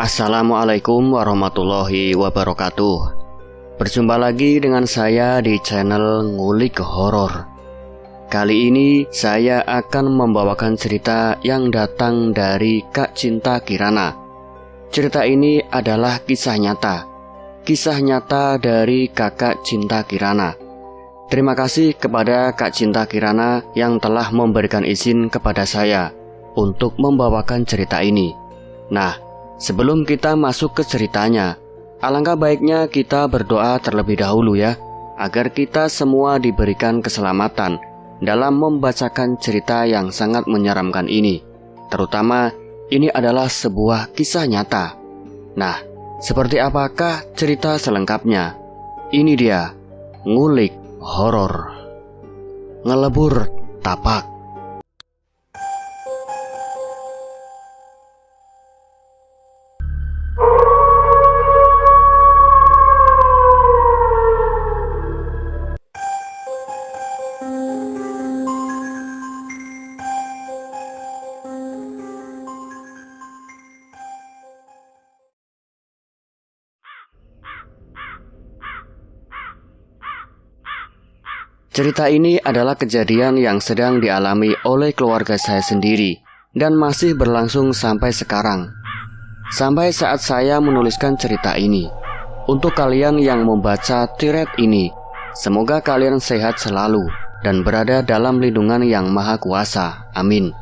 Assalamualaikum warahmatullahi wabarakatuh. Berjumpa lagi dengan saya di channel Ngulik Horor. Kali ini saya akan membawakan cerita yang datang dari Kak Cinta Kirana. Cerita ini adalah kisah nyata. Kisah nyata dari Kakak Cinta Kirana. Terima kasih kepada Kak Cinta Kirana yang telah memberikan izin kepada saya untuk membawakan cerita ini. Nah, sebelum kita masuk ke ceritanya, alangkah baiknya kita berdoa terlebih dahulu ya, agar kita semua diberikan keselamatan dalam membacakan cerita yang sangat menyeramkan ini. Terutama, ini adalah sebuah kisah nyata. Nah, seperti apakah cerita selengkapnya? Ini dia, Ngulik Horor. Ngelebur tapak. Cerita ini adalah kejadian yang sedang dialami oleh keluarga saya sendiri dan masih berlangsung sampai sekarang. Sampai saat saya menuliskan cerita ini. Untuk kalian yang membaca thread ini, semoga kalian sehat selalu dan berada dalam lindungan yang maha kuasa. Amin.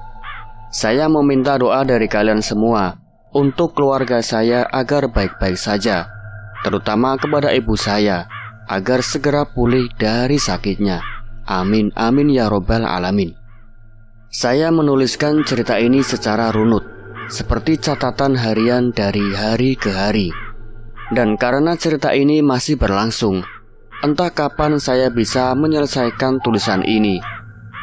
Saya meminta doa dari kalian semua untuk keluarga saya agar baik-baik saja, terutama kepada ibu saya, agar segera pulih dari sakitnya. Amin, amin ya robbal alamin. Saya menuliskan cerita ini secara runut, seperti catatan harian dari hari ke hari. Dan karena cerita ini masih berlangsung, entah kapan saya bisa menyelesaikan tulisan ini.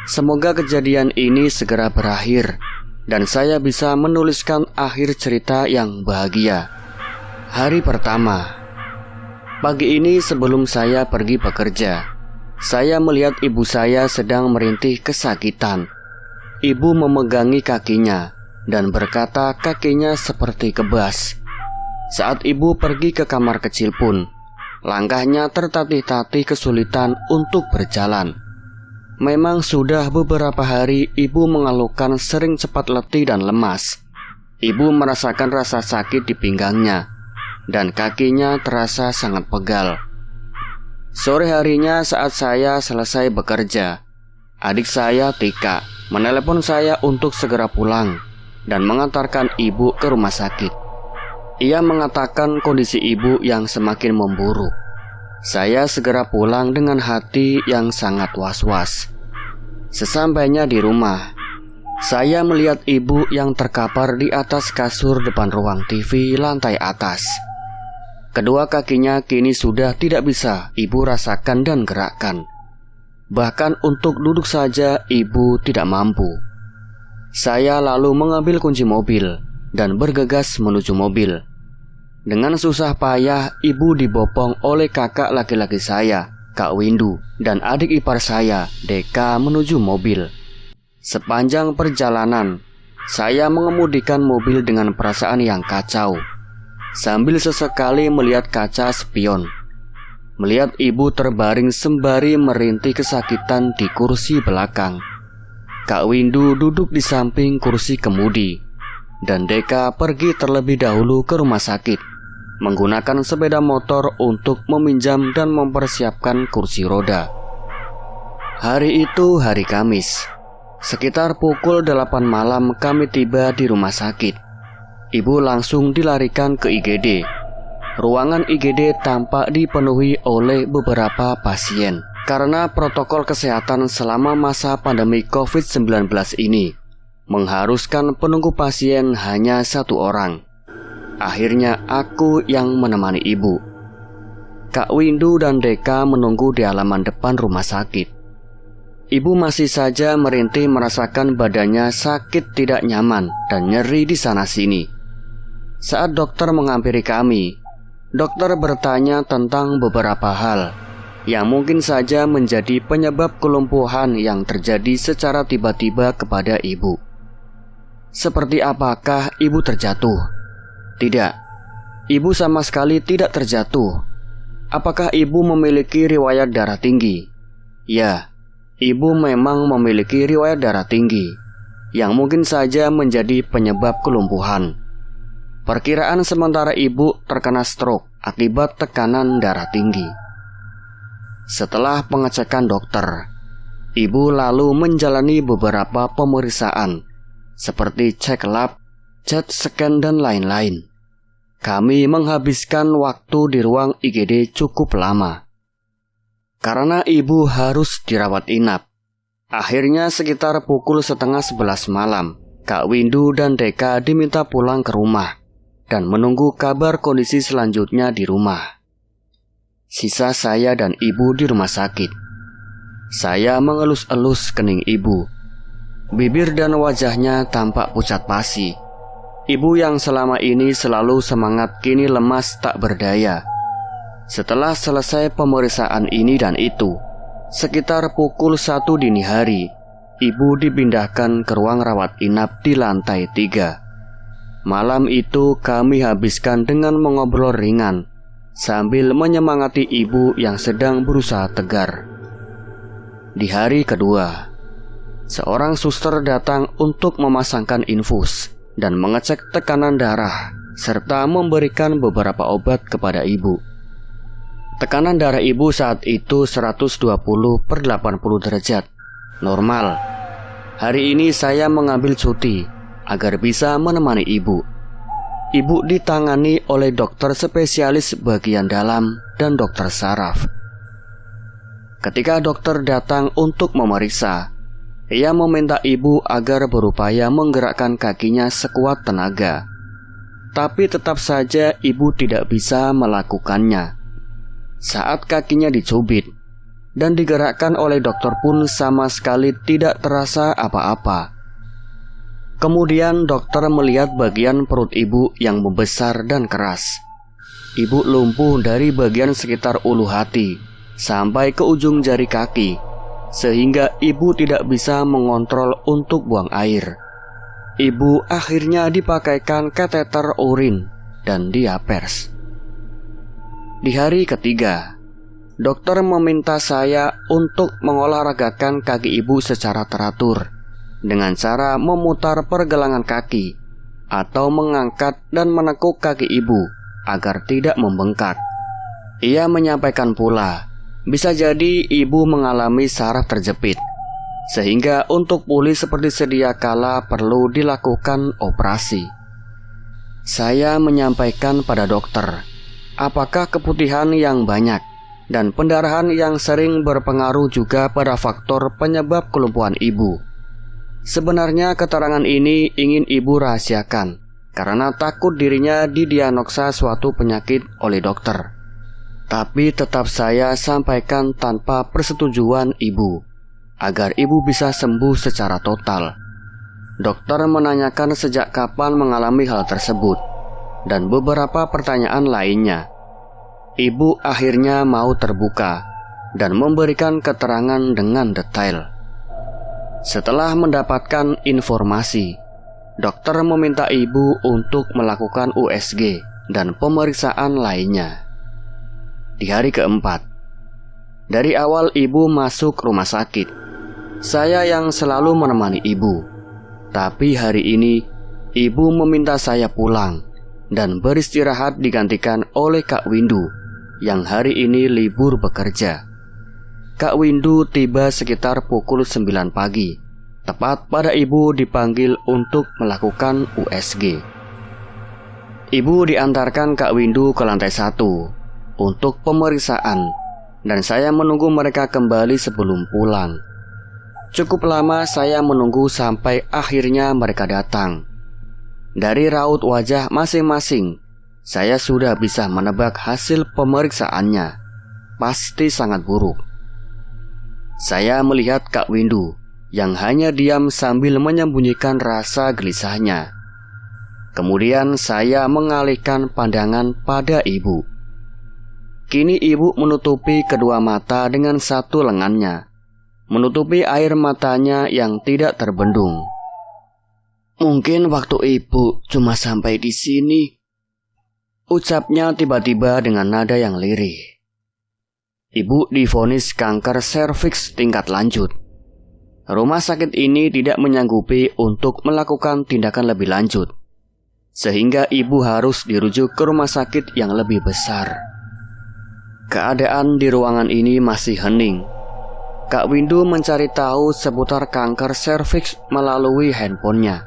Semoga kejadian ini segera berakhir dan saya bisa menuliskan akhir cerita yang bahagia. Hari pertama. Pagi ini sebelum saya pergi bekerja, saya melihat ibu saya sedang merintih kesakitan. Ibu memegangi kakinya dan berkata kakinya seperti kebas. Saat ibu pergi ke kamar kecil pun, langkahnya tertatih-tatih kesulitan untuk berjalan. Memang sudah beberapa hari ibu mengeluhkan sering cepat letih dan lemas. Ibu merasakan rasa sakit di pinggangnya dan kakinya terasa sangat pegal. Sore harinya saat saya selesai bekerja, adik saya Tika menelepon saya untuk segera pulang dan mengantarkan ibu ke rumah sakit. Ia mengatakan kondisi ibu yang semakin memburuk. Saya segera pulang dengan hati yang sangat was-was. Sesampainya di rumah, saya melihat ibu yang terkapar di atas kasur depan ruang TV lantai atas. Kedua kakinya kini sudah tidak bisa ibu rasakan dan gerakkan. Bahkan untuk duduk saja ibu tidak mampu. Saya lalu mengambil kunci mobil dan bergegas menuju mobil. Dengan susah payah ibu dibopong oleh kakak laki-laki saya, Kak Windu, dan adik ipar saya, Deka, menuju mobil. Sepanjang perjalanan, saya mengemudikan mobil dengan perasaan yang kacau, sambil sesekali melihat kaca spion. Melihat ibu terbaring sembari merintih kesakitan di kursi belakang. Kak Windu duduk di samping kursi kemudi, dan Deka pergi terlebih dahulu ke rumah sakit, menggunakan sepeda motor untuk meminjam dan mempersiapkan kursi roda. Hari itu hari Kamis. Sekitar pukul 8 malam kami tiba di rumah sakit. Ibu langsung dilarikan ke IGD. Ruangan IGD tampak dipenuhi oleh beberapa pasien karena protokol kesehatan selama masa pandemi COVID-19 ini mengharuskan penunggu pasien hanya 1 orang. Akhirnya aku yang menemani ibu. Kak Windu dan Deka menunggu di halaman depan rumah sakit. Ibu masih saja merintih merasakan badannya sakit tidak nyaman dan nyeri di sana-sini. Saat dokter menghampiri kami, dokter bertanya tentang beberapa hal yang mungkin saja menjadi penyebab kelumpuhan yang terjadi secara tiba-tiba kepada ibu. Seperti apakah ibu terjatuh? Tidak, ibu sama sekali tidak terjatuh. Apakah ibu memiliki riwayat darah tinggi? Ya, ibu memang memiliki riwayat darah tinggi, yang mungkin saja menjadi penyebab kelumpuhan. Perkiraan sementara ibu terkena stroke akibat tekanan darah tinggi. Setelah pengecekan dokter, ibu lalu menjalani beberapa pemeriksaan seperti cek lab, CT scan, dan lain-lain. Kami menghabiskan waktu di ruang IGD cukup lama karena ibu harus dirawat inap. Akhirnya sekitar pukul 10:30 malam, Kak Windu dan Deka diminta pulang ke rumah dan menunggu kabar kondisi selanjutnya di rumah. Sisa saya dan ibu di rumah sakit. Saya mengelus-elus kening ibu. Bibir dan wajahnya tampak pucat pasi. Ibu yang selama ini selalu semangat kini lemas tak berdaya. Setelah selesai pemeriksaan ini dan itu, sekitar pukul 1 dini hari, ibu dipindahkan ke ruang rawat inap di lantai 3. Malam itu kami habiskan dengan mengobrol ringan sambil menyemangati ibu yang sedang berusaha tegar. Di hari kedua, seorang suster datang untuk memasangkan infus dan mengecek tekanan darah serta memberikan beberapa obat kepada ibu. Tekanan darah ibu saat itu 120/80 derajat, normal. Hari ini saya mengambil cuti agar bisa menemani ibu. Ibu ditangani oleh dokter spesialis bagian dalam dan dokter saraf. Ketika dokter datang untuk memeriksa, ia meminta ibu agar berupaya menggerakkan kakinya sekuat tenaga. Tapi tetap saja ibu tidak bisa melakukannya. Saat kakinya dicubit dan digerakkan oleh dokter pun sama sekali tidak terasa apa-apa. Kemudian dokter melihat bagian perut ibu yang membesar dan keras. Ibu lumpuh dari bagian sekitar ulu hati sampai ke ujung jari kaki, sehingga ibu tidak bisa mengontrol untuk buang air. Ibu akhirnya dipakaikan kateter urin dan diapers. Di hari ketiga, dokter meminta saya untuk mengolahragakan kaki ibu secara teratur dengan cara memutar pergelangan kaki atau mengangkat dan menekuk kaki ibu agar tidak membengkak. Ia menyampaikan pula, bisa jadi ibu mengalami saraf terjepit, sehingga untuk pulih seperti sedia kala perlu dilakukan operasi. Saya menyampaikan pada dokter, apakah keputihan yang banyak dan pendarahan yang sering berpengaruh juga pada faktor penyebab kelumpuhan ibu. Sebenarnya keterangan ini ingin ibu rahasiakan karena takut dirinya didiagnosa suatu penyakit oleh dokter. Tapi tetap saya sampaikan tanpa persetujuan ibu, agar ibu bisa sembuh secara total. Dokter menanyakan sejak kapan mengalami hal tersebut dan beberapa pertanyaan lainnya. Ibu akhirnya mau terbuka dan memberikan keterangan dengan detail. Setelah mendapatkan informasi, dokter meminta ibu untuk melakukan USG dan pemeriksaan lainnya. Di hari keempat, dari awal ibu masuk rumah sakit, saya yang selalu menemani ibu. Tapi hari ini, ibu meminta saya pulang dan beristirahat digantikan oleh Kak Windu yang hari ini libur bekerja. Kak Windu tiba sekitar pukul 9 pagi, tepat pada ibu dipanggil untuk melakukan USG. Ibu diantarkan Kak Windu ke lantai 1 untuk pemeriksaan, dan saya menunggu mereka kembali sebelum pulang. Cukup lama saya menunggu sampai akhirnya mereka datang. Dari raut wajah masing-masing, saya sudah bisa menebak hasil pemeriksaannya. Pasti sangat buruk. Saya melihat Kak Windu yang hanya diam sambil menyembunyikan rasa gelisahnya. Kemudian saya mengalihkan pandangan pada ibu. Kini ibu menutupi kedua mata dengan satu lengannya, menutupi air matanya yang tidak terbendung. Mungkin waktu ibu cuma sampai di sini, ucapnya tiba-tiba dengan nada yang lirih. Ibu divonis kanker serviks tingkat lanjut. Rumah sakit ini tidak menyanggupi untuk melakukan tindakan lebih lanjut, sehingga ibu harus dirujuk ke rumah sakit yang lebih besar. Keadaan di ruangan ini masih hening. Kak Windu mencari tahu seputar kanker serviks melalui handphonenya.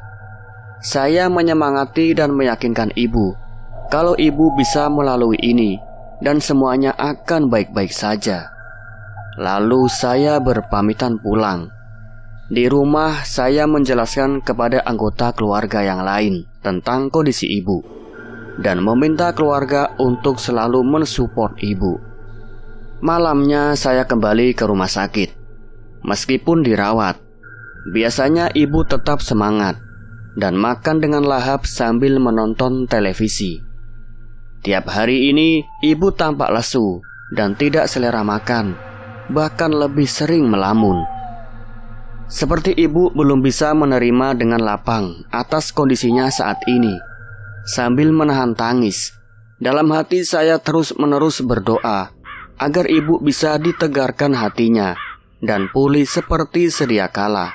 Saya menyemangati dan meyakinkan ibu kalau ibu bisa melalui ini dan semuanya akan baik-baik saja. Lalu saya berpamitan pulang. Di rumah saya menjelaskan kepada anggota keluarga yang lain tentang kondisi ibu dan meminta keluarga untuk selalu mensupport ibu. Malamnya saya kembali ke rumah sakit. Meskipun dirawat, biasanya ibu tetap semangat dan makan dengan lahap sambil menonton televisi. Tiap hari ini ibu tampak lesu dan tidak selera makan, bahkan lebih sering melamun. Seperti ibu belum bisa menerima dengan lapang atas kondisinya saat ini. Sambil menahan tangis, dalam hati saya terus-menerus berdoa agar ibu bisa ditegarkan hatinya dan pulih seperti sedia kala.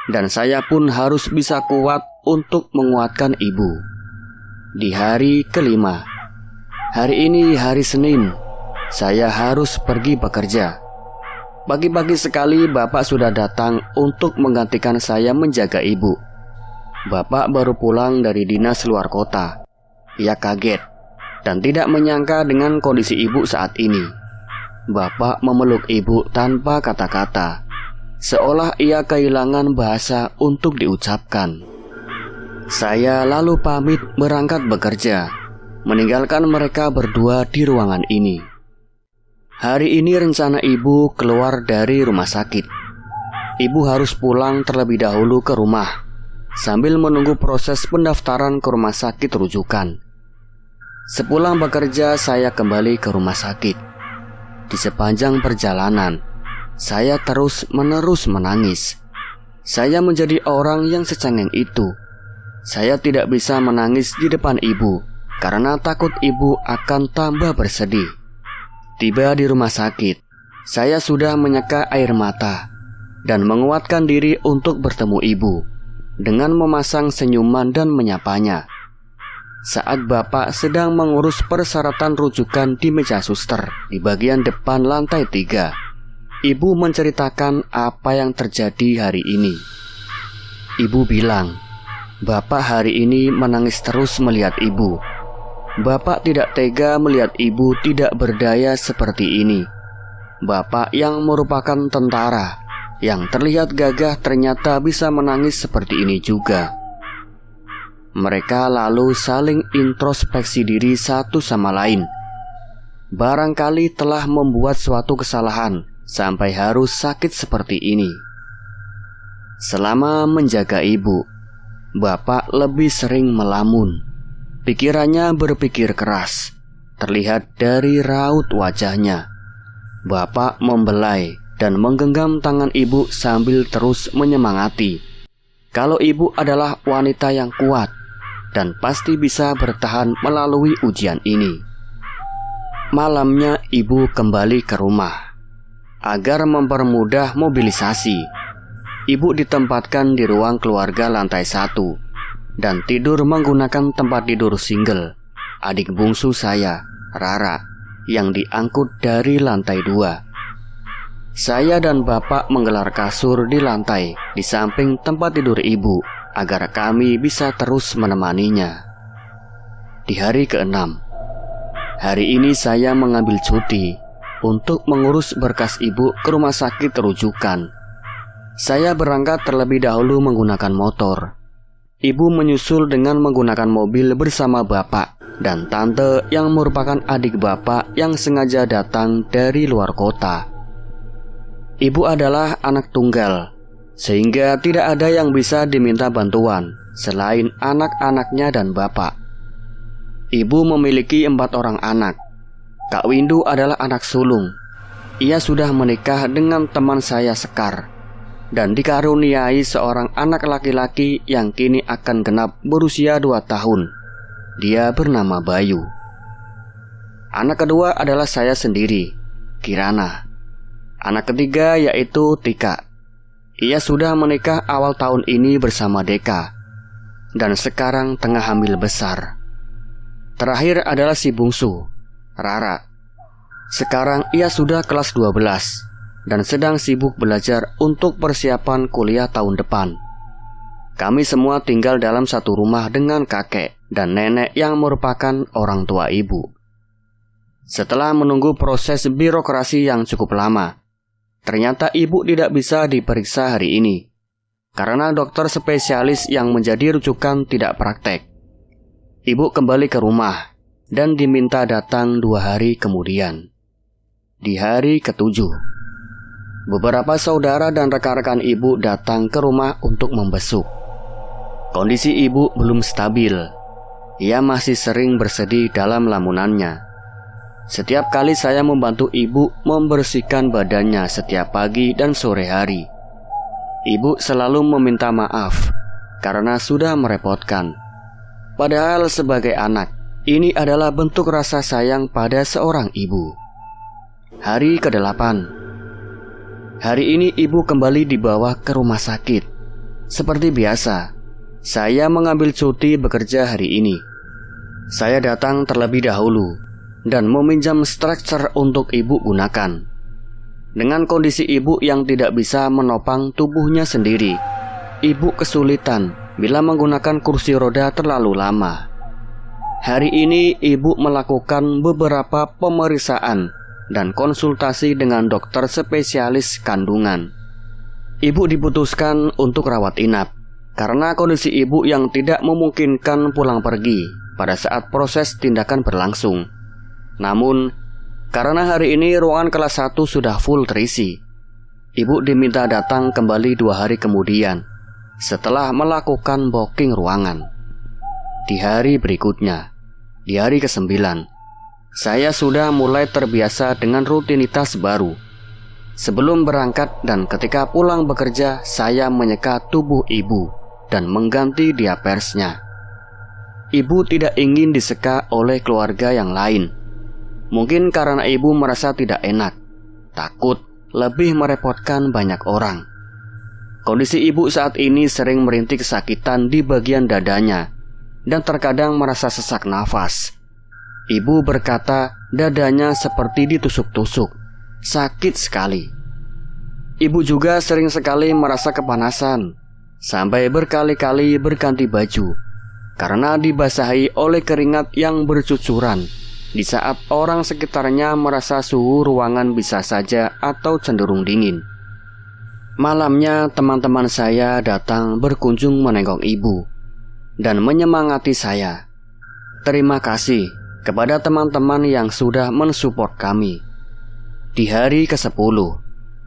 Dan saya pun harus bisa kuat untuk menguatkan ibu. Di hari kelima, hari ini hari Senin, saya harus pergi bekerja. Pagi-pagi sekali Bapak sudah datang untuk menggantikan saya menjaga ibu. Bapak baru pulang dari dinas luar kota. Ia kaget dan tidak menyangka dengan kondisi ibu saat ini. Bapak memeluk ibu tanpa kata-kata, seolah ia kehilangan bahasa untuk diucapkan. Saya lalu pamit berangkat bekerja, meninggalkan mereka berdua di ruangan ini. Hari ini rencana ibu keluar dari rumah sakit. Ibu harus pulang terlebih dahulu ke rumah sambil menunggu proses pendaftaran ke rumah sakit rujukan. Sepulang bekerja, saya kembali ke rumah sakit. Di sepanjang perjalanan, saya terus-menerus menangis. Saya menjadi orang yang secengeng itu. Saya tidak bisa menangis di depan ibu karena takut ibu akan tambah bersedih. Tiba di rumah sakit, saya sudah menyeka air mata dan menguatkan diri untuk bertemu ibu dengan memasang senyuman dan menyapanya. Saat Bapak sedang mengurus persyaratan rujukan di meja suster di bagian depan lantai 3, ibu menceritakan apa yang terjadi hari ini. Ibu bilang, Bapak hari ini menangis terus melihat ibu. Bapak tidak tega melihat ibu tidak berdaya seperti ini. Bapak yang merupakan tentara, yang terlihat gagah ternyata bisa menangis seperti ini juga. Mereka lalu saling introspeksi diri satu sama lain. Barangkali telah membuat suatu kesalahan sampai harus sakit seperti ini. Selama menjaga ibu, Bapak lebih sering melamun. Pikirannya berpikir keras, terlihat dari raut wajahnya. Bapak membelai dan menggenggam tangan ibu sambil terus menyemangati kalau ibu adalah wanita yang kuat dan pasti bisa bertahan melalui ujian ini. Malamnya ibu kembali ke rumah. Agar mempermudah mobilisasi, ibu ditempatkan di ruang keluarga lantai 1 dan tidur menggunakan tempat tidur single adik bungsu saya, Rara, yang diangkut dari lantai 2. Saya dan Bapak menggelar kasur di lantai di samping tempat tidur ibu agar kami bisa terus menemaninya. Di hari ke-6, hari ini saya mengambil cuti untuk mengurus berkas ibu ke rumah sakit rujukan. Saya berangkat terlebih dahulu menggunakan motor. Ibu menyusul dengan menggunakan mobil bersama Bapak dan Tante yang merupakan adik Bapak yang sengaja datang dari luar kota. Ibu adalah anak tunggal, sehingga tidak ada yang bisa diminta bantuan selain anak-anaknya dan Bapak. Ibu memiliki 4 orang anak. Kak Windu adalah anak sulung. Ia sudah menikah dengan teman saya Sekar dan dikaruniai seorang anak laki-laki yang kini akan genap berusia 2 tahun. Dia bernama Bayu. Anak kedua adalah saya sendiri, Kirana. Anak ketiga yaitu Tika. Ia sudah menikah awal tahun ini bersama Deka, dan sekarang tengah hamil besar. Terakhir adalah si bungsu, Rara. Sekarang ia sudah kelas 12 dan sedang sibuk belajar untuk persiapan kuliah tahun depan. Kami semua tinggal dalam satu rumah dengan kakek dan nenek yang merupakan orang tua ibu. Setelah menunggu proses birokrasi yang cukup lama, ternyata ibu tidak bisa diperiksa hari ini karena dokter spesialis yang menjadi rujukan tidak praktek. Ibu kembali ke rumah dan diminta datang 2 hari kemudian. Di hari ke-7, beberapa saudara dan rekan-rekan ibu datang ke rumah untuk membesuk. Kondisi ibu belum stabil. Ia masih sering bersedih dalam lamunannya. Setiap kali saya membantu ibu membersihkan badannya setiap pagi dan sore hari, ibu selalu meminta maaf karena sudah merepotkan. Padahal sebagai anak, ini adalah bentuk rasa sayang pada seorang ibu. Hari ke-8. Hari ini ibu kembali dibawa ke rumah sakit. Seperti biasa, saya mengambil cuti bekerja hari ini. Saya datang terlebih dahulu dan meminjam stretcher untuk ibu gunakan. Dengan kondisi ibu yang tidak bisa menopang tubuhnya sendiri, ibu kesulitan bila menggunakan kursi roda terlalu lama. Hari ini ibu melakukan beberapa pemeriksaan dan konsultasi dengan dokter spesialis kandungan. Ibu diputuskan untuk rawat inap karena kondisi ibu yang tidak memungkinkan pulang pergi pada saat proses tindakan berlangsung. Namun, karena hari ini ruangan kelas 1 sudah full terisi, ibu diminta datang kembali 2 hari kemudian setelah melakukan booking ruangan. Di hari berikutnya, di hari ke-9, saya sudah mulai terbiasa dengan rutinitas baru. Sebelum berangkat dan ketika pulang bekerja, saya menyeka tubuh ibu dan mengganti diapersnya. Ibu tidak ingin diseka oleh keluarga yang lain. Mungkin karena ibu merasa tidak enak, takut lebih merepotkan banyak orang. Kondisi ibu saat ini sering merintih kesakitan di bagian dadanya dan terkadang merasa sesak nafas. Ibu berkata dadanya seperti ditusuk-tusuk, sakit sekali. Ibu juga sering sekali merasa kepanasan, sampai berkali-kali berganti baju karena dibasahi oleh keringat yang bercucuran di saat orang sekitarnya merasa suhu ruangan bisa saja atau cenderung dingin. Malamnya teman-teman saya datang berkunjung menengok ibu dan menyemangati saya. Terima kasih kepada teman-teman yang sudah mensupport kami. Di hari ke-10,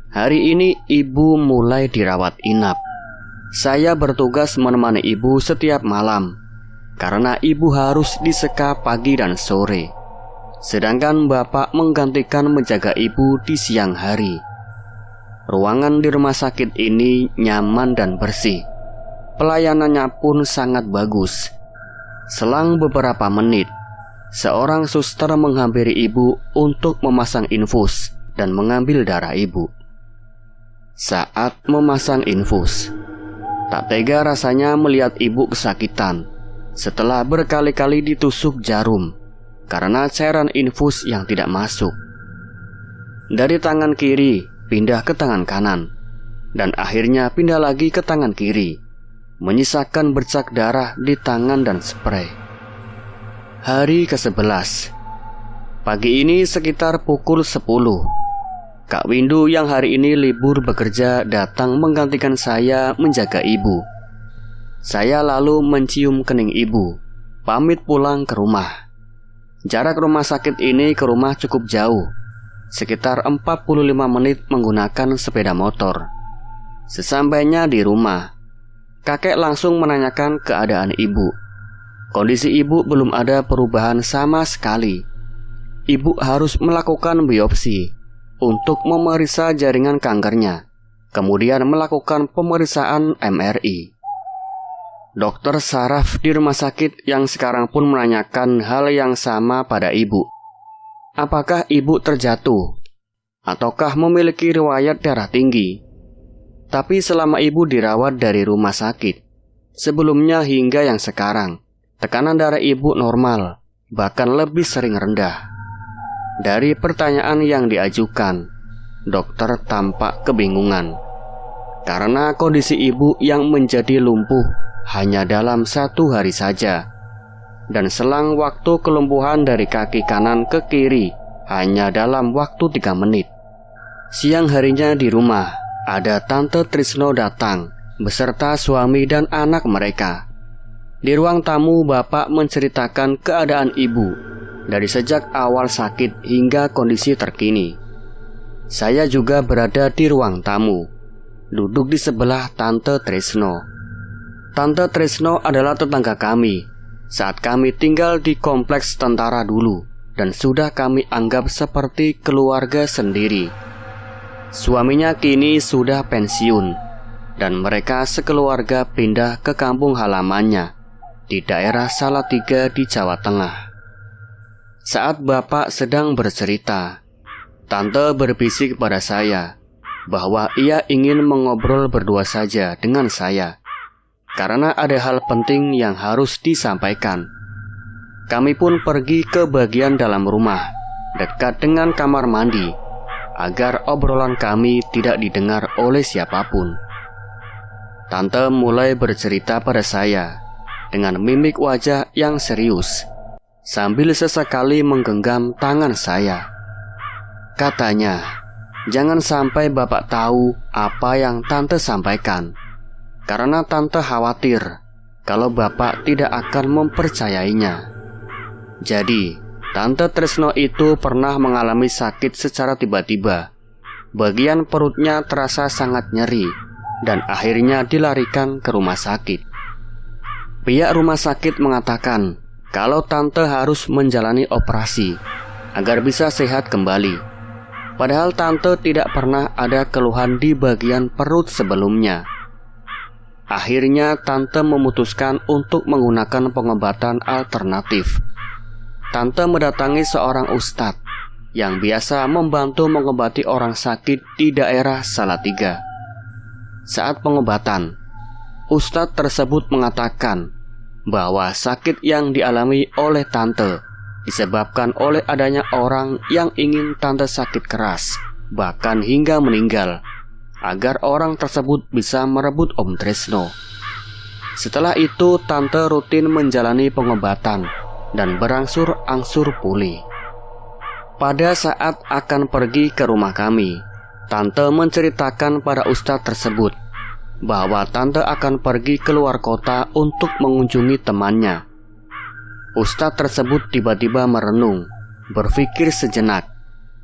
hari ini ibu mulai dirawat inap. Saya bertugas menemani ibu setiap malam karena ibu harus diseka pagi dan sore, sedangkan bapak menggantikan menjaga ibu di siang hari. Ruangan di rumah sakit ini nyaman dan bersih. Pelayanannya pun sangat bagus. Selang beberapa menit, seorang suster menghampiri ibu untuk memasang infus dan mengambil darah ibu. Saat memasang infus, tak tega rasanya melihat ibu kesakitan setelah berkali-kali ditusuk jarum karena cairan infus yang tidak masuk. Dari tangan kiri pindah ke tangan kanan, dan akhirnya pindah lagi ke tangan kiri, menyisakan bercak darah di tangan dan spray. Hari ke-11. Pagi ini sekitar pukul 10, Kak Windu yang hari ini libur bekerja datang menggantikan saya menjaga ibu. Saya lalu mencium kening ibu, pamit pulang ke rumah. Jarak rumah sakit ini ke rumah cukup jauh, sekitar 45 menit menggunakan sepeda motor. Sesampainya di rumah, kakek langsung menanyakan keadaan ibu. Kondisi ibu belum ada perubahan sama sekali. Ibu harus melakukan biopsi untuk memeriksa jaringan kankernya, kemudian melakukan pemeriksaan MRI. Dokter saraf di rumah sakit yang sekarang pun menanyakan hal yang sama pada ibu. apakah ibu terjatuh ataukah memiliki riwayat darah tinggi. Tapi selama ibu dirawat dari rumah sakit, sebelumnya hingga yang sekarang, tekanan darah ibu normal, bahkan lebih sering rendah. Dari pertanyaan yang diajukan, dokter tampak kebingungan karena kondisi ibu yang menjadi lumpuh hanya dalam 1 hari saja, dan selang waktu kelumpuhan dari kaki kanan ke kiri hanya dalam waktu 3 menit. Siang harinya di rumah, ada Tante Trisno datang beserta suami dan anak mereka. Di ruang tamu, bapak menceritakan keadaan ibu dari sejak awal sakit hingga kondisi terkini. Saya juga berada di ruang tamu, duduk di sebelah Tante Trisno. Tante Trisno adalah tetangga kami saat kami tinggal di kompleks tentara dulu, dan sudah kami anggap seperti keluarga sendiri. Suaminya kini sudah pensiun, dan mereka sekeluarga pindah ke kampung halamannya di daerah Salatiga di Jawa Tengah. Saat bapak sedang bercerita, Tante berbisik pada saya bahwa ia ingin mengobrol berdua saja dengan saya, karena ada hal penting yang harus disampaikan. Kami pun pergi ke bagian dalam rumah, dekat dengan kamar mandi, agar obrolan kami tidak didengar oleh siapapun. Tante mulai bercerita pada saya dengan mimik wajah yang serius, sambil sesekali menggenggam tangan saya. Katanya, jangan sampai bapak tahu apa yang Tante sampaikan, karena Tante khawatir kalau bapak tidak akan mempercayainya. Jadi, Tante Trisno itu pernah mengalami sakit secara tiba-tiba. Bagian perutnya terasa sangat nyeri, dan akhirnya dilarikan ke rumah sakit. Pihak rumah sakit mengatakan kalau Tante harus menjalani operasi agar bisa sehat kembali. Padahal Tante tidak pernah ada keluhan di bagian perut sebelumnya. Akhirnya Tante memutuskan untuk menggunakan pengobatan alternatif. Tante mendatangi seorang ustadz yang biasa membantu mengobati orang sakit di daerah Salatiga. Saat pengobatan, ustadz tersebut mengatakan bahwa sakit yang dialami oleh Tante disebabkan oleh adanya orang yang ingin Tante sakit keras, bahkan hingga meninggal, agar orang tersebut bisa merebut Om Trisno. Setelah itu Tante rutin menjalani pengobatan dan berangsur-angsur pulih. Pada saat akan pergi ke rumah kami, Tante menceritakan pada ustadz tersebut bahwa Tante akan pergi keluar kota untuk mengunjungi temannya. Ustadz tersebut tiba-tiba merenung, berpikir sejenak,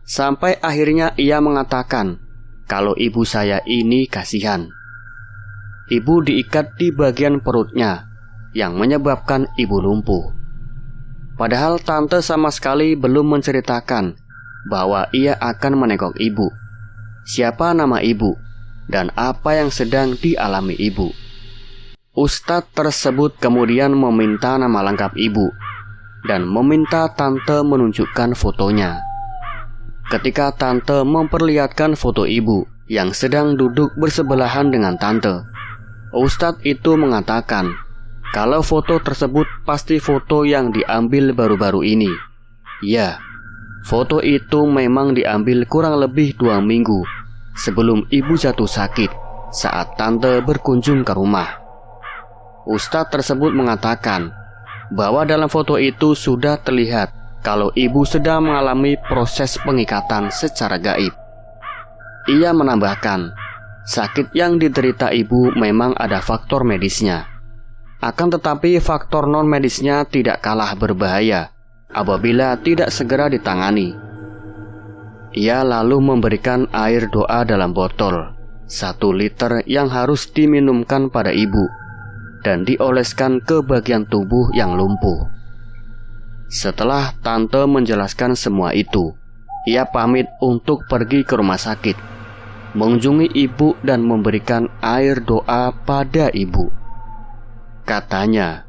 sampai akhirnya ia mengatakan kalau ibu saya ini kasihan. Ibu diikat di bagian perutnya yang menyebabkan ibu lumpuh. Padahal Tante sama sekali belum menceritakan bahwa ia akan menengok ibu, siapa nama ibu, dan apa yang sedang dialami ibu. Ustadz tersebut kemudian meminta nama lengkap ibu dan meminta Tante menunjukkan fotonya. Ketika Tante memperlihatkan foto ibu yang sedang duduk bersebelahan dengan Tante, ustadz itu mengatakan kalau foto tersebut pasti foto yang diambil baru-baru ini. Ya, foto itu memang diambil kurang lebih 2 minggu sebelum ibu jatuh sakit saat Tante berkunjung ke rumah. Ustadz tersebut mengatakan bahwa dalam foto itu sudah terlihat kalau ibu sedang mengalami proses pengikatan secara gaib. Ia menambahkan, sakit yang diderita ibu memang ada faktor medisnya. Akan tetapi faktor non-medisnya tidak kalah berbahaya apabila tidak segera ditangani. Ia lalu memberikan air doa dalam botol 1 liter yang harus diminumkan pada ibu dan dioleskan ke bagian tubuh yang lumpuh. Setelah Tante menjelaskan semua itu, ia pamit untuk pergi ke rumah sakit, mengunjungi ibu dan memberikan air doa pada ibu. Katanya,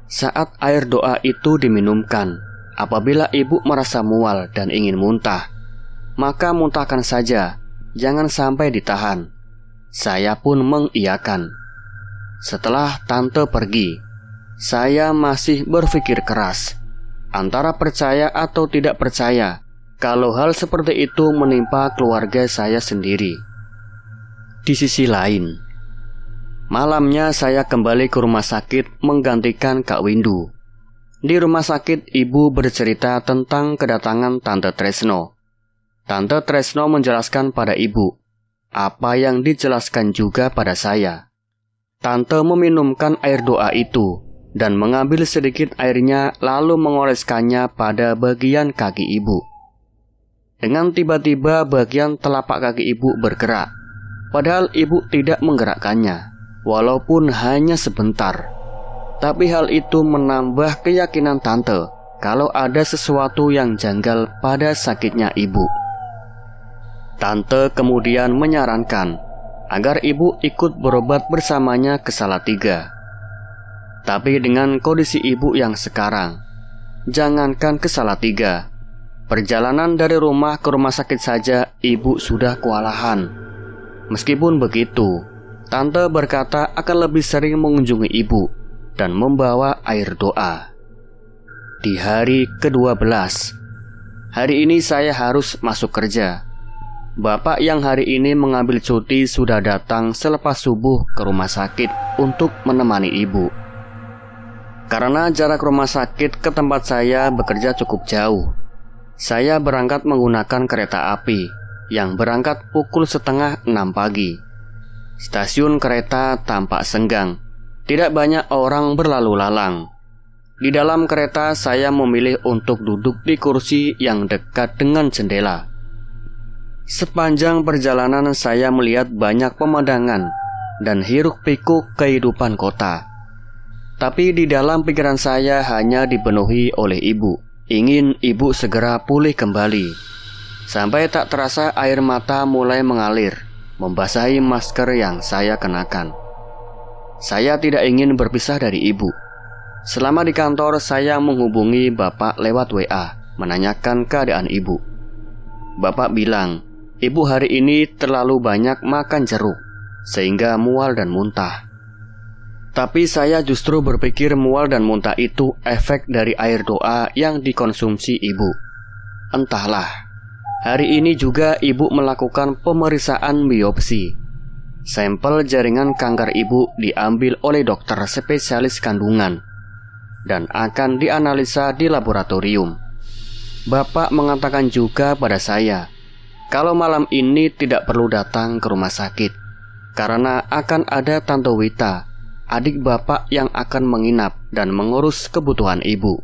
saat air doa itu diminumkan, apabila ibu merasa mual dan ingin muntah, maka muntahkan saja, jangan sampai ditahan. Saya pun mengiyakan. Setelah tante pergi, saya masih berpikir keras antara percaya atau tidak percaya kalau hal seperti itu menimpa keluarga saya sendiri. Di sisi lain, malamnya saya kembali ke rumah sakit menggantikan Kak Windu. Di rumah sakit, ibu bercerita tentang kedatangan Tante Tresno. Tante Tresno menjelaskan pada ibu apa yang dijelaskan juga pada saya. Tante meminumkan air doa itu dan mengambil sedikit airnya lalu mengoleskannya pada bagian kaki ibu. Dengan tiba-tiba bagian telapak kaki ibu bergerak, padahal ibu tidak menggerakkannya, walaupun hanya sebentar. Tapi hal itu menambah keyakinan tante kalau ada sesuatu yang janggal pada sakitnya ibu. Tante kemudian menyarankan agar ibu ikut berobat bersamanya ke Salatiga. Tapi dengan kondisi ibu yang sekarang, jangankan ke Salatiga, perjalanan dari rumah ke rumah sakit saja ibu sudah kewalahan. Meskipun begitu, tante berkata akan lebih sering mengunjungi ibu dan membawa air doa. Di hari ke-12, hari ini saya harus masuk kerja. Bapak yang hari ini mengambil cuti sudah datang selepas subuh ke rumah sakit untuk menemani ibu. Karena jarak rumah sakit ke tempat saya bekerja cukup jauh, saya berangkat menggunakan kereta api yang berangkat pukul 5:30 pagi. Stasiun kereta tampak senggang, tidak banyak orang berlalu lalang. Di dalam kereta saya memilih untuk duduk di kursi yang dekat dengan jendela. Sepanjang perjalanan saya melihat banyak pemandangan dan hiruk-pikuk kehidupan kota. Tapi di dalam pikiran saya hanya dipenuhi oleh ibu. Ingin ibu segera pulih kembali. Sampai tak terasa air mata mulai mengalir, membasahi masker yang saya kenakan. Saya tidak ingin berpisah dari ibu. Selama di kantor saya menghubungi bapak lewat WA, menanyakan keadaan ibu. Bapak bilang, ibu hari ini terlalu banyak makan jeruk, sehingga mual dan muntah. Tapi saya justru berpikir mual dan muntah itu efek dari air doa yang dikonsumsi ibu. Entahlah. Hari ini juga ibu melakukan pemeriksaan biopsi. Sampel jaringan kanker ibu diambil oleh dokter spesialis kandungan dan akan dianalisa di laboratorium. Bapak mengatakan juga pada saya kalau malam ini tidak perlu datang ke rumah sakit karena akan ada Tante Wita, adik bapak yang akan menginap dan mengurus kebutuhan ibu.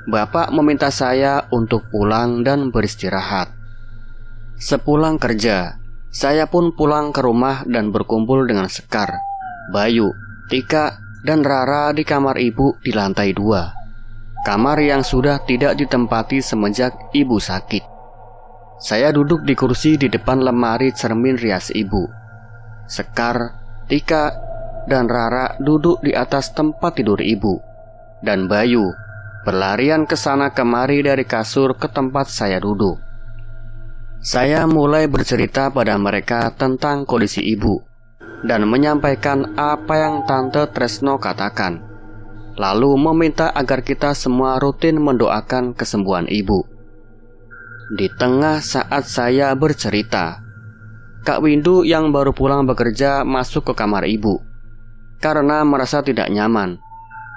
Bapak meminta saya untuk pulang dan beristirahat. Sepulang kerja, saya pun pulang ke rumah dan berkumpul dengan Sekar, Bayu, Tika, dan Rara di kamar ibu di lantai 2. Kamar yang sudah tidak ditempati semenjak ibu sakit. Saya duduk di kursi di depan lemari cermin rias ibu. Sekar, Tika, dan Rara duduk di atas tempat tidur ibu. Dan Bayu berlarian ke sana kemari dari kasur ke tempat saya duduk. Saya mulai bercerita pada mereka tentang kondisi ibu dan menyampaikan apa yang Tante Tresno katakan, lalu meminta agar kita semua rutin mendoakan kesembuhan ibu. Di tengah saat saya bercerita, Kak Windu yang baru pulang bekerja masuk ke kamar ibu. Karena merasa tidak nyaman,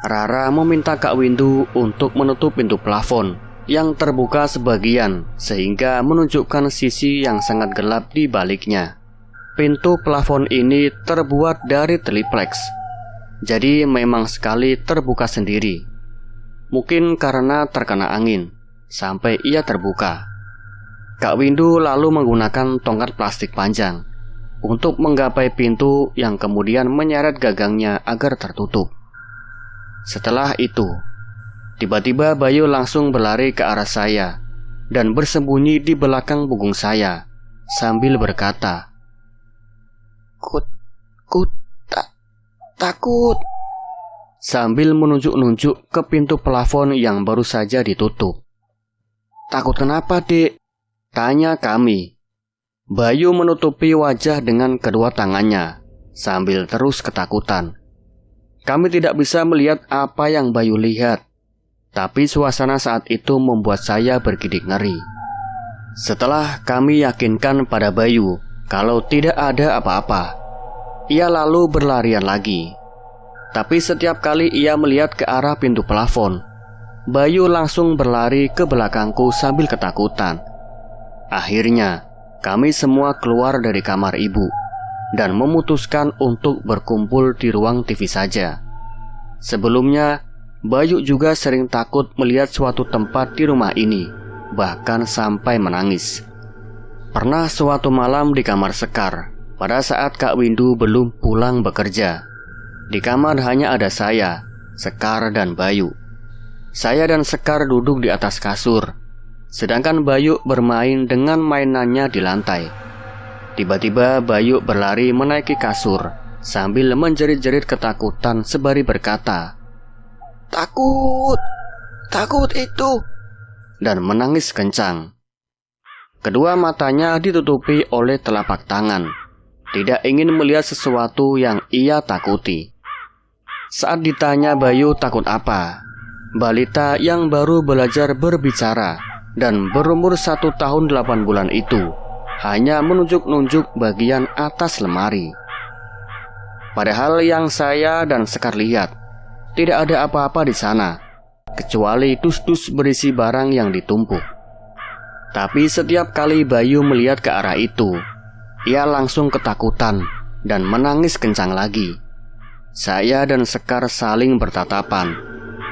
Rara meminta Kak Windu untuk menutup pintu plafon yang terbuka sebagian sehingga menunjukkan sisi yang sangat gelap di baliknya. Pintu plafon ini terbuat dari triplex, jadi memang sekali terbuka sendiri. Mungkin karena terkena angin sampai ia terbuka. Kak Windu lalu menggunakan tongkat plastik panjang untuk menggapai pintu yang kemudian menyeret gagangnya agar tertutup. Setelah itu, tiba-tiba Bayu langsung berlari ke arah saya dan bersembunyi di belakang punggung saya sambil berkata, Takut. sambil menunjuk-nunjuk ke pintu plafon yang baru saja ditutup. "Takut kenapa, Dek?" tanya kami. Bayu menutupi wajah dengan kedua tangannya sambil terus ketakutan. Kami tidak bisa melihat apa yang Bayu lihat, tapi suasana saat itu membuat saya bergidik ngeri. Setelah kami yakinkan pada Bayu kalau tidak ada apa-apa, ia lalu berlarian lagi. Tapi setiap kali ia melihat ke arah pintu plafon, Bayu langsung berlari ke belakangku sambil ketakutan. Akhirnya, kami semua keluar dari kamar ibu dan memutuskan untuk berkumpul di ruang TV saja. Sebelumnya, Bayu juga sering takut melihat suatu tempat di rumah ini, bahkan sampai menangis. Pernah suatu malam di kamar Sekar, pada saat Kak Windu belum pulang bekerja. Di kamar hanya ada saya, Sekar, dan Bayu. Saya dan Sekar duduk di atas kasur, sedangkan Bayu bermain dengan mainannya di lantai. Tiba-tiba Bayu berlari menaiki kasur sambil menjerit-jerit ketakutan sembari berkata, "Takut, takut itu," dan menangis kencang. Kedua matanya ditutupi oleh telapak tangan, tidak ingin melihat sesuatu yang ia takuti. Saat ditanya Bayu takut apa, balita yang baru belajar berbicara dan berumur 1 tahun 8 bulan itu hanya menunjuk-nunjuk bagian atas lemari. Padahal yang saya dan Sekar lihat, tidak ada apa-apa di sana, kecuali dus-dus berisi barang yang ditumpuk. Tapi setiap kali Bayu melihat ke arah itu, ia langsung ketakutan dan menangis kencang lagi. Saya dan Sekar saling bertatapan,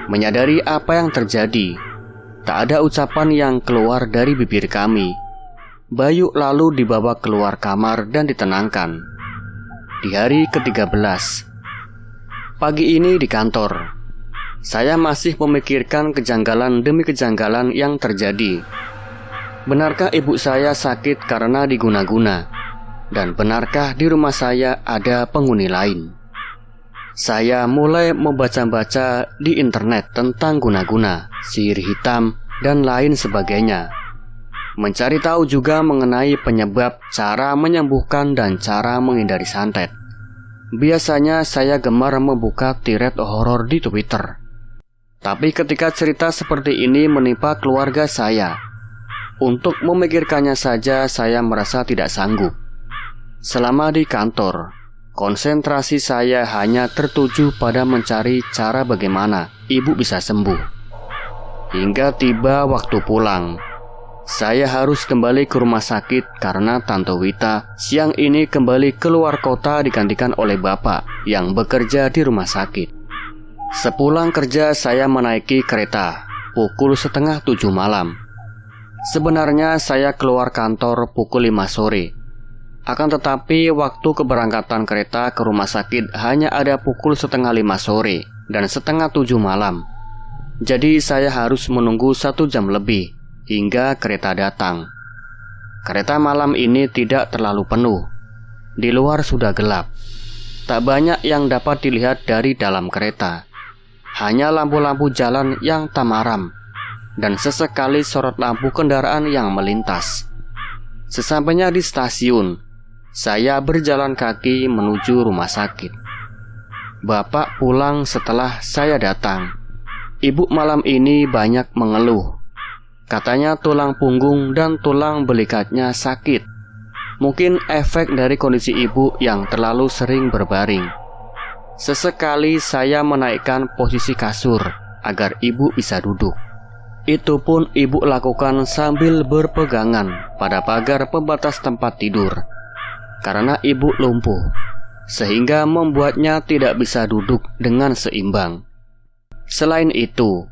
menyadari apa yang terjadi. Tak ada ucapan yang keluar dari bibir kami. Bayu lalu dibawa keluar kamar dan ditenangkan. Di hari ke-13, pagi ini di kantor, saya masih memikirkan kejanggalan demi kejanggalan yang terjadi. Benarkah ibu saya sakit karena diguna-guna? Dan benarkah di rumah saya ada penghuni lain? Saya mulai membaca-baca di internet tentang guna-guna, sihir hitam, dan lain sebagainya. Mencari tahu juga mengenai penyebab, cara menyembuhkan, dan cara menghindari santet. Biasanya saya gemar membuka thread horor di Twitter. Tapi ketika cerita seperti ini menimpa keluarga saya, untuk memikirkannya saja saya merasa tidak sanggup. Selama di kantor, konsentrasi saya hanya tertuju pada mencari cara bagaimana ibu bisa sembuh. Hingga tiba waktu pulang, saya harus kembali ke rumah sakit karena Tante Wita siang ini kembali keluar kota digantikan oleh bapak yang bekerja di rumah sakit. Sepulang kerja saya menaiki kereta pukul 6:30 malam. Sebenarnya saya keluar kantor pukul 5 sore. Akan tetapi waktu keberangkatan kereta ke rumah sakit hanya ada pukul 4:30 sore dan 6:30 malam. Jadi saya harus menunggu 1 jam lebih hingga kereta datang. Kereta malam ini tidak terlalu penuh. Di luar sudah gelap. Tak banyak yang dapat dilihat dari dalam kereta. Hanya lampu-lampu jalan yang tamaram dan sesekali sorot lampu kendaraan yang melintas. Sesampainya di stasiun, saya berjalan kaki menuju rumah sakit. Bapak pulang setelah saya datang. Ibu malam ini banyak mengeluh. Katanya tulang punggung dan tulang belikatnya sakit. Mungkin efek dari kondisi ibu yang terlalu sering berbaring. Sesekali saya menaikkan posisi kasur agar ibu bisa duduk. Itu pun ibu lakukan sambil berpegangan pada pagar pembatas tempat tidur. Karena ibu lumpuh, sehingga membuatnya tidak bisa duduk dengan seimbang. Selain itu,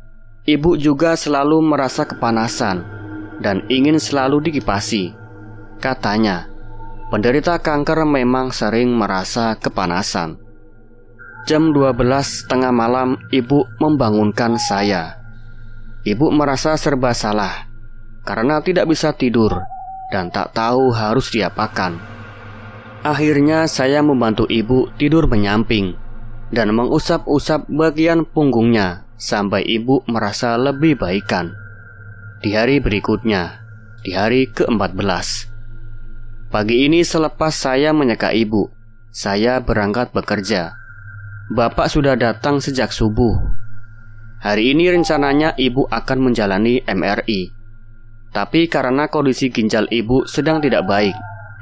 ibu juga selalu merasa kepanasan dan ingin selalu dikipasi. Katanya, penderita kanker memang sering merasa kepanasan. Jam 12:30 malam ibu membangunkan saya. Ibu merasa serba salah karena tidak bisa tidur dan tak tahu harus diapakan. Akhirnya saya membantu ibu tidur menyamping. dan mengusap-usap bagian punggungnya sampai ibu merasa lebih baikan. Di hari berikutnya, di hari ke-14, pagi ini selepas saya menyeka ibu, saya berangkat bekerja. Bapak sudah datang sejak subuh. Hari ini rencananya ibu akan menjalani MRI. Tapi karena kondisi ginjal ibu sedang tidak baik,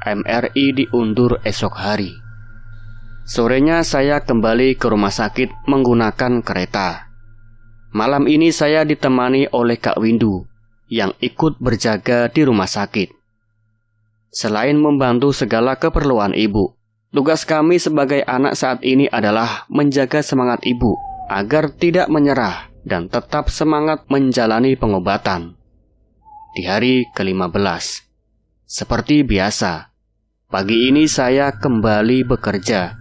MRI diundur esok hari. Sorenya saya kembali ke rumah sakit menggunakan kereta. Malam ini saya ditemani oleh Kak Windu yang ikut berjaga di rumah sakit. Selain membantu segala keperluan ibu, tugas kami sebagai anak saat ini adalah menjaga semangat ibu agar tidak menyerah dan tetap semangat menjalani pengobatan. Di hari ke-15, seperti biasa, pagi ini saya kembali bekerja.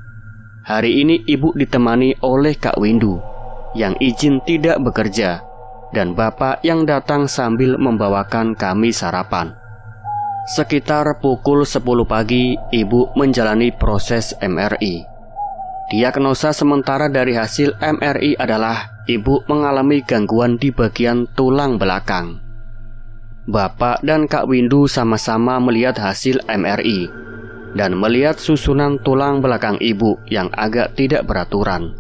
Hari ini ibu ditemani oleh Kak Windu yang izin tidak bekerja dan bapak yang datang sambil membawakan kami sarapan. Sekitar pukul 10 pagi, ibu menjalani proses MRI. Diagnosa sementara dari hasil MRI adalah ibu mengalami gangguan di bagian tulang belakang. Bapak dan Kak Windu sama-sama melihat hasil MRI dan melihat susunan tulang belakang ibu yang agak tidak beraturan.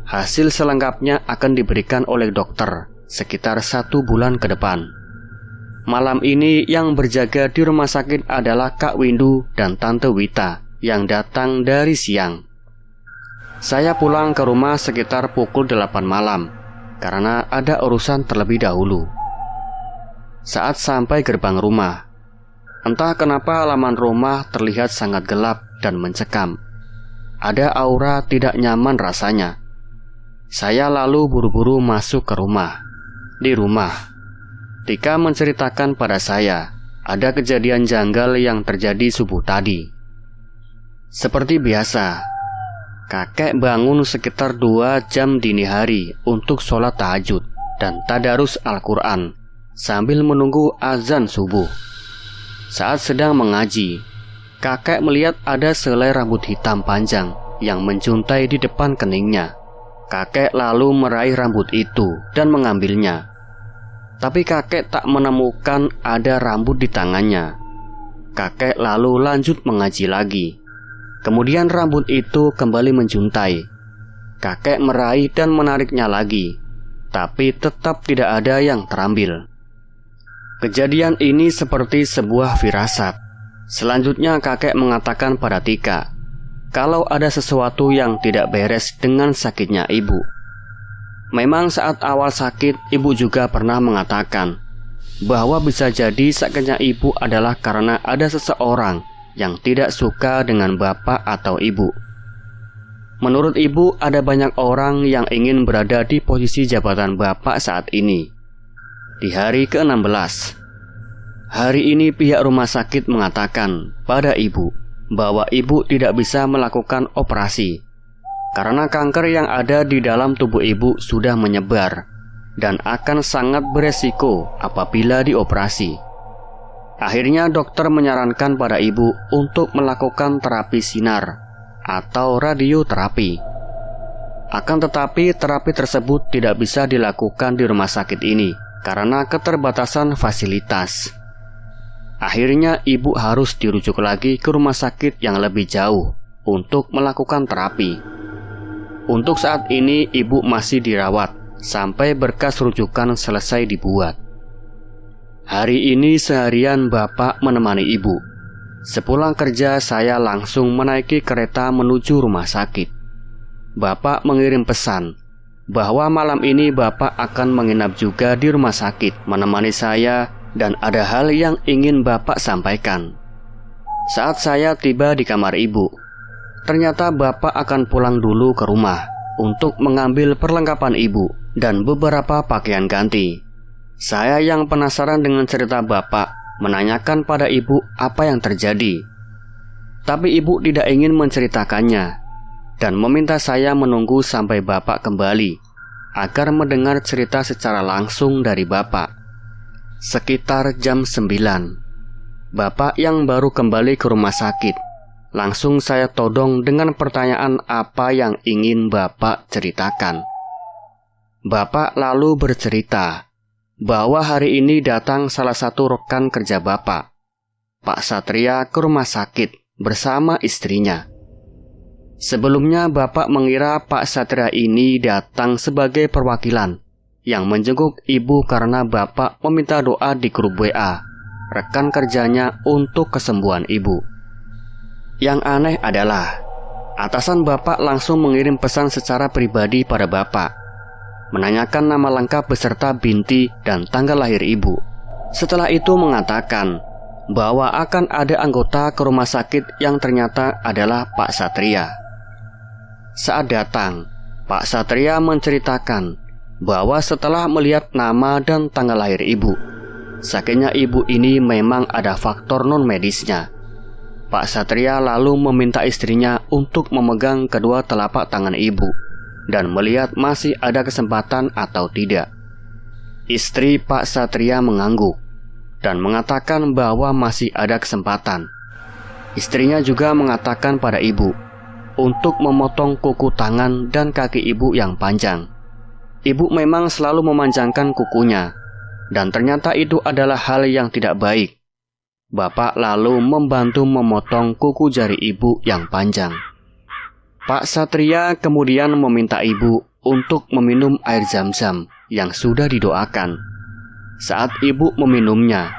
Hasil selengkapnya akan diberikan oleh dokter sekitar 1 bulan ke depan. Malam ini yang berjaga di rumah sakit adalah Kak Windu dan Tante Wita yang datang dari siang. Saya pulang ke rumah sekitar pukul 8 malam karena ada urusan terlebih dahulu. Saat sampai gerbang rumah, entah kenapa halaman rumah terlihat sangat gelap dan mencekam. Ada aura tidak nyaman rasanya. Saya lalu buru-buru masuk ke rumah. Di rumah, Tika menceritakan pada saya ada kejadian janggal yang terjadi subuh tadi. Seperti biasa, kakek bangun sekitar 2 jam dini hari untuk sholat tahajud dan tadarus Al-Quran sambil menunggu azan subuh. Saat sedang mengaji, kakek melihat ada selai rambut hitam panjang yang menjuntai di depan keningnya. Kakek lalu meraih rambut itu dan mengambilnya. Tapi kakek tak menemukan ada rambut di tangannya. Kakek lalu lanjut mengaji lagi. Kemudian rambut itu kembali menjuntai. Kakek meraih dan menariknya lagi, tapi tetap tidak ada yang terambil. Kejadian ini seperti sebuah firasat. Selanjutnya kakek mengatakan pada Tika kalau ada sesuatu yang tidak beres dengan sakitnya ibu. Memang saat awal sakit, ibu juga pernah mengatakan bahwa bisa jadi sakitnya ibu adalah karena ada seseorang yang tidak suka dengan bapak atau ibu. Menurut ibu, ada banyak orang yang ingin berada di posisi jabatan bapak saat ini. Di hari ke-16, hari ini pihak rumah sakit mengatakan pada ibu bahwa ibu tidak bisa melakukan operasi karena kanker yang ada di dalam tubuh ibu sudah menyebar dan akan sangat beresiko apabila dioperasi. Akhirnya dokter menyarankan pada ibu untuk melakukan terapi sinar atau radioterapi. Akan tetapi terapi tersebut tidak bisa dilakukan di rumah sakit ini karena keterbatasan fasilitas. Akhirnya ibu harus dirujuk lagi ke rumah sakit yang lebih jauh untuk melakukan terapi. Untuk saat ini ibu masih dirawat sampai berkas rujukan selesai dibuat. Hari ini seharian bapak menemani ibu. Sepulang kerja saya langsung menaiki kereta menuju rumah sakit. Bapak mengirim pesan bahwa malam ini bapak akan menginap juga di rumah sakit menemani saya dan ada hal yang ingin bapak sampaikan. Saat saya tiba di kamar ibu, ternyata bapak akan pulang dulu ke rumah untuk mengambil perlengkapan ibu dan beberapa pakaian ganti. Saya yang penasaran dengan cerita bapak menanyakan pada ibu apa yang terjadi. Tapi ibu tidak ingin menceritakannya dan meminta saya menunggu sampai bapak kembali agar mendengar cerita secara langsung dari bapak. Sekitar jam 9, bapak yang baru kembali ke rumah sakit Langsung saya todong dengan pertanyaan apa yang ingin Bapak ceritakan. Bapak lalu bercerita bahwa hari ini datang salah satu rekan kerja Bapak, Pak Satria, ke rumah sakit bersama istrinya. Sebelumnya Bapak mengira Pak Satria ini datang sebagai perwakilan yang menjenguk ibu karena Bapak meminta doa di grup WA rekan kerjanya untuk kesembuhan ibu. Yang aneh adalah atasan Bapak langsung mengirim pesan secara pribadi pada Bapak, menanyakan nama lengkap beserta binti dan tanggal lahir ibu. Setelah itu mengatakan bahwa akan ada anggota ke rumah sakit yang ternyata adalah Pak Satria. Saat datang, Pak Satria menceritakan bahwa setelah melihat nama dan tanggal lahir ibu, sakitnya ibu ini memang ada faktor non-medisnya. Pak Satria lalu meminta istrinya untuk memegang kedua telapak tangan ibu dan melihat masih ada kesempatan atau tidak. Istri Pak Satria mengangguk dan mengatakan bahwa masih ada kesempatan. Istrinya juga mengatakan pada ibu untuk memotong kuku tangan dan kaki ibu yang panjang. Ibu memang selalu memanjangkan kukunya, dan ternyata itu adalah hal yang tidak baik. Bapak lalu membantu memotong kuku jari ibu yang panjang. Pak Satria kemudian meminta ibu untuk meminum air zam-zam yang sudah didoakan. Saat ibu meminumnya,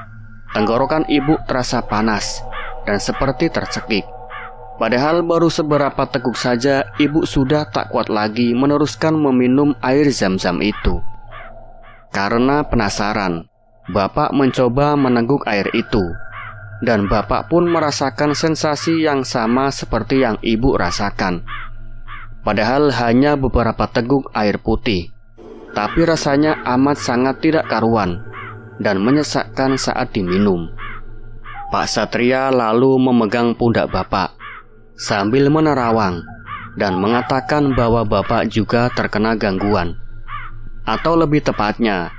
tenggorokan ibu terasa panas dan seperti tercekik. Padahal baru seberapa teguk saja ibu sudah tak kuat lagi meneruskan meminum air zam-zam itu. Karena penasaran, Bapak mencoba meneguk air itu, dan Bapak pun merasakan sensasi yang sama seperti yang ibu rasakan. Padahal hanya beberapa teguk air putih, tapi rasanya amat sangat tidak karuan dan menyesakkan saat diminum. Pak Satria lalu memegang pundak Bapak sambil menerawang dan mengatakan bahwa Bapak juga terkena gangguan. Atau lebih tepatnya,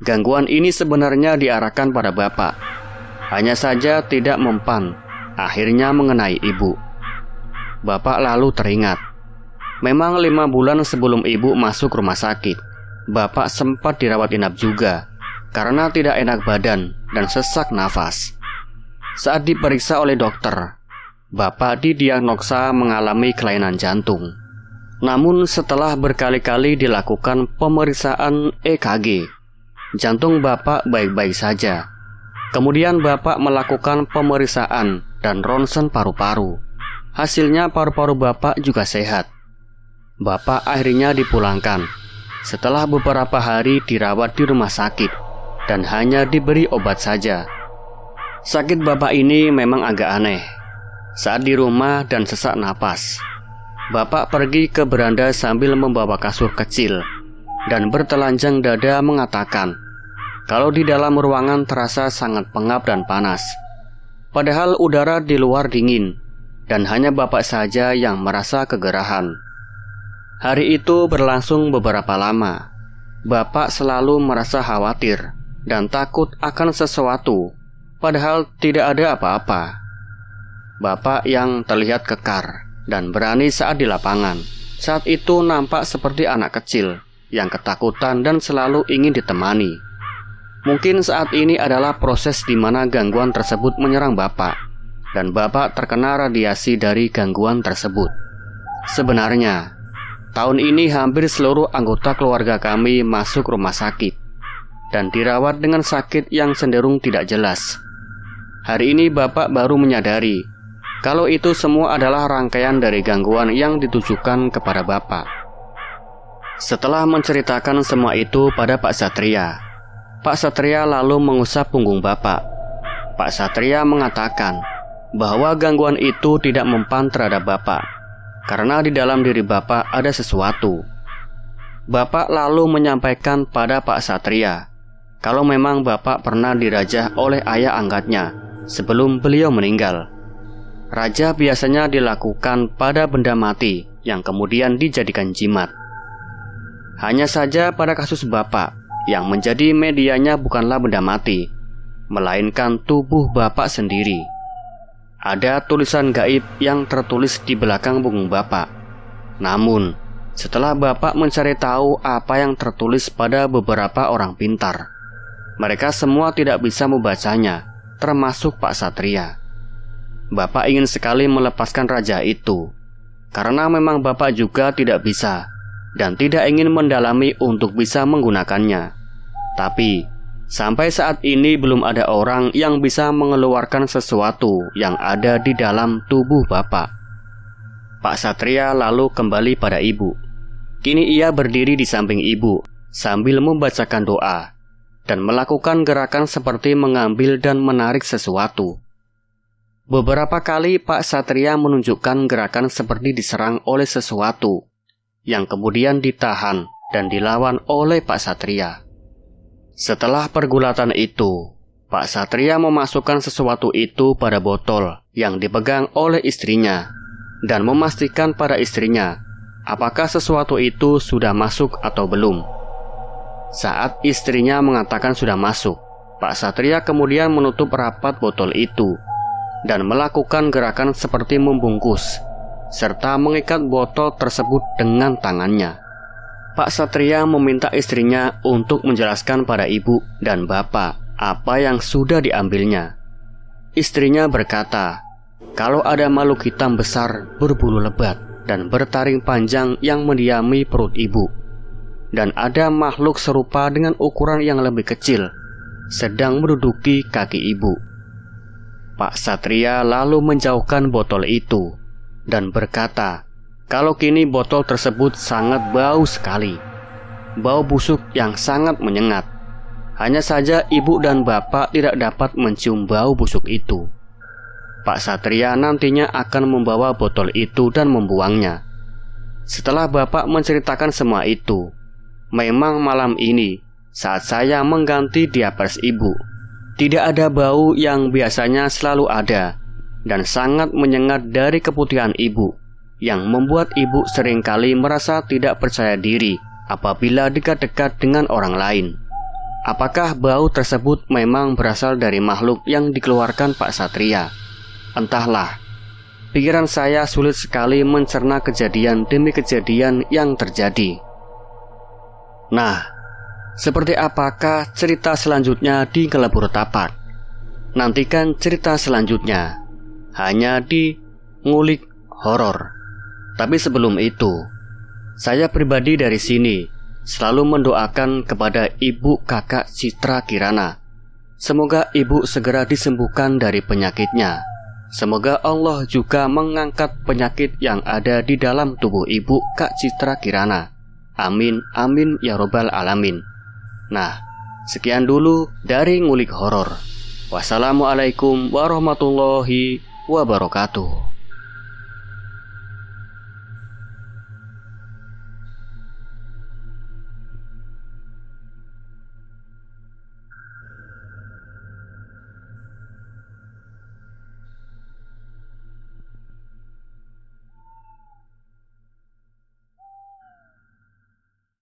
gangguan ini sebenarnya diarahkan pada Bapak, hanya saja tidak mempan, akhirnya mengenai ibu. Bapak lalu teringat, memang 5 bulan sebelum ibu masuk rumah sakit, Bapak sempat dirawat inap juga karena tidak enak badan dan sesak nafas. Saat diperiksa oleh dokter, Bapak didiagnosa mengalami kelainan jantung. Namun setelah berkali-kali dilakukan pemeriksaan EKG, jantung Bapak baik-baik saja. Kemudian Bapak melakukan pemeriksaan dan ronsen paru-paru. Hasilnya paru-paru Bapak juga sehat. Bapak akhirnya dipulangkan setelah beberapa hari dirawat di rumah sakit dan hanya diberi obat saja. Sakit Bapak ini memang agak aneh. Saat di rumah dan sesak napas, Bapak pergi ke beranda sambil membawa kasur kecil dan bertelanjang dada mengatakan kalau di dalam ruangan terasa sangat pengap dan panas. Padahal udara di luar dingin dan hanya Bapak saja yang merasa kegerahan. Hari itu berlangsung beberapa lama. Bapak selalu merasa khawatir dan takut akan sesuatu, padahal tidak ada apa-apa. Bapak yang terlihat kekar dan berani saat di lapangan, saat itu nampak seperti anak kecil yang ketakutan dan selalu ingin ditemani. Mungkin saat ini adalah proses di mana gangguan tersebut menyerang Bapak, dan Bapak terkena radiasi dari gangguan tersebut. Sebenarnya, tahun ini hampir seluruh anggota keluarga kami masuk rumah sakit dan dirawat dengan sakit yang cenderung tidak jelas. Hari ini Bapak baru menyadari kalau itu semua adalah rangkaian dari gangguan yang ditujukan kepada Bapak. Setelah menceritakan semua itu pada Pak Satria lalu mengusap punggung Bapak. Pak Satria mengatakan bahwa gangguan itu tidak mempan terhadap Bapak, karena di dalam diri Bapak ada sesuatu. Bapak lalu menyampaikan pada Pak Satria kalau memang Bapak pernah dirajah oleh ayah angkatnya sebelum beliau meninggal. Raja biasanya dilakukan pada benda mati yang kemudian dijadikan jimat. Hanya saja pada kasus Bapak, yang menjadi medianya bukanlah benda mati, melainkan tubuh Bapak sendiri. ada tulisan gaib yang tertulis di belakang punggung Bapak. Namun, setelah Bapak mencari tahu apa yang tertulis pada beberapa orang pintar, mereka semua tidak bisa membacanya, termasuk Pak Satria. Bapak ingin sekali melepaskan raja itu, karena memang Bapak juga tidak bisa dan tidak ingin mendalami untuk bisa menggunakannya. Tapi, sampai saat ini belum ada orang yang bisa mengeluarkan sesuatu yang ada di dalam tubuh Bapak. Pak Satria lalu kembali pada ibu. Kini ia berdiri di samping ibu sambil membacakan doa dan melakukan gerakan seperti mengambil dan menarik sesuatu. Beberapa kali Pak Satria menunjukkan gerakan seperti diserang oleh sesuatu yang kemudian ditahan dan dilawan oleh Pak Satria. Setelah pergulatan itu, Pak Satria memasukkan sesuatu itu pada botol yang dipegang oleh istrinya dan memastikan pada istrinya apakah sesuatu itu sudah masuk atau belum. Saat istrinya mengatakan sudah masuk, Pak Satria kemudian menutup rapat botol itu dan melakukan gerakan seperti membungkus serta mengikat botol tersebut dengan tangannya. Pak Satria meminta istrinya untuk menjelaskan pada ibu dan bapak apa yang sudah diambilnya. Istrinya berkata, kalau ada makhluk hitam besar berbulu lebat dan bertaring panjang yang mendiami perut ibu, dan ada makhluk serupa dengan ukuran yang lebih kecil sedang menduduki kaki ibu. Pak Satria lalu menjauhkan botol itu dan berkata, kalau kini botol tersebut sangat bau sekali, bau busuk yang sangat menyengat. Hanya saja ibu dan bapak tidak dapat mencium bau busuk itu. Pak Satria nantinya akan membawa botol itu dan membuangnya. Setelah bapak menceritakan semua itu, memang malam ini saat saya mengganti diapers ibu, tidak ada bau yang biasanya selalu ada dan sangat menyengat dari keputihan ibu, yang membuat ibu seringkali merasa tidak percaya diri apabila dekat-dekat dengan orang lain. Apakah bau tersebut memang berasal dari makhluk yang dikeluarkan Pak Satria? Entahlah, pikiran saya sulit sekali mencerna kejadian demi kejadian yang terjadi. Nah, seperti apakah cerita selanjutnya di Ngelebur Tapak? Nantikan cerita selanjutnya hanya di Ngulik Horor. Tapi sebelum itu, saya pribadi dari sini selalu mendoakan kepada Ibu Kakak Citra Kirana. Semoga ibu segera disembuhkan dari penyakitnya. Semoga Allah juga mengangkat penyakit yang ada di dalam tubuh Ibu Kak Citra Kirana. Amin, amin ya robbal alamin. Nah, sekian dulu dari Ngulik Horor. Wassalamualaikum warahmatullahi wabarakatuh.